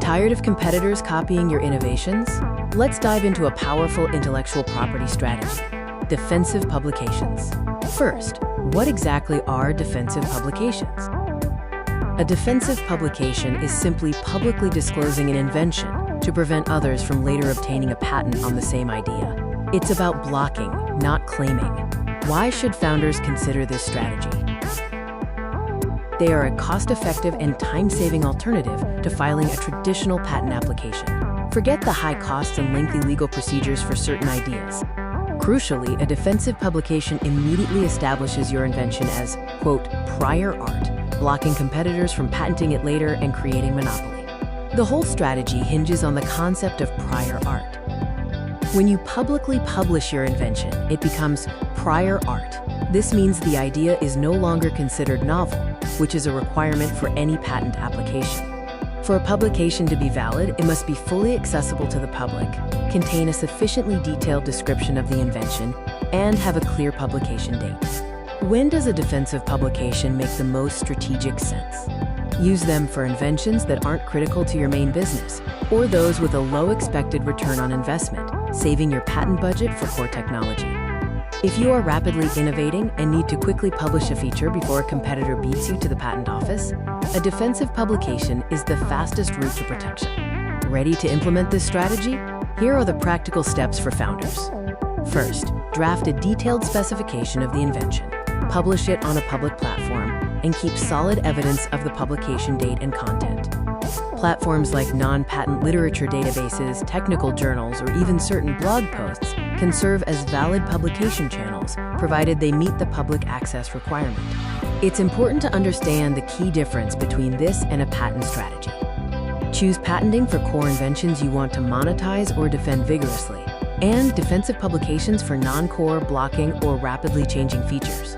Tired of competitors copying your innovations? Let's dive into a powerful intellectual property strategy: defensive publications. First, what exactly are defensive publications? A defensive publication is simply publicly disclosing an invention to prevent others from later obtaining a patent on the same idea. It's about blocking, not claiming. Why should founders consider this strategy? They are a cost-effective and time-saving alternative to filing a traditional patent application. Forget the high costs and lengthy legal procedures for certain ideas. Crucially, a defensive publication immediately establishes your invention as, quote, prior art, blocking competitors from patenting it later and creating monopoly. The whole strategy hinges on the concept of prior art. When you publicly publish your invention, it becomes prior art. This means the idea is no longer considered novel, which is a requirement for any patent application. For a publication to be valid, it must be fully accessible to the public, contain a sufficiently detailed description of the invention, and have a clear publication date. When does a defensive publication make the most strategic sense? Use them for inventions that aren't critical to your main business, or those with a low expected return on investment, saving your patent budget for core technology. If you are rapidly innovating and need to quickly publish a feature before a competitor beats you to the patent office, a defensive publication is the fastest route to protection. Ready to implement this strategy? Here are the practical steps for founders. First, draft a detailed specification of the invention. Publish it on a public platform and keep solid evidence of the publication date and content. Platforms like non-patent literature databases, technical journals, or even certain blog posts can serve as valid publication channels, provided they meet the public access requirement. It's important to understand the key difference between this and a patent strategy. Choose patenting for core inventions you want to monetize or defend vigorously, and defensive publications for non-core, blocking, or rapidly changing features.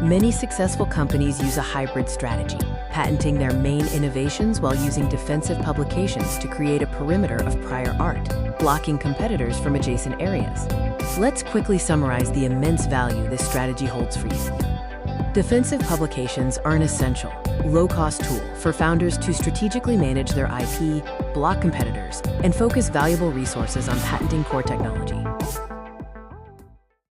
Many successful companies use a hybrid strategy, patenting their main innovations while using defensive publications to create a perimeter of prior art, blocking competitors from adjacent areas. Let's quickly summarize the immense value this strategy holds for you. Defensive publications are an essential, low-cost tool for founders to strategically manage their IP, block competitors, and focus valuable resources on patenting core technology.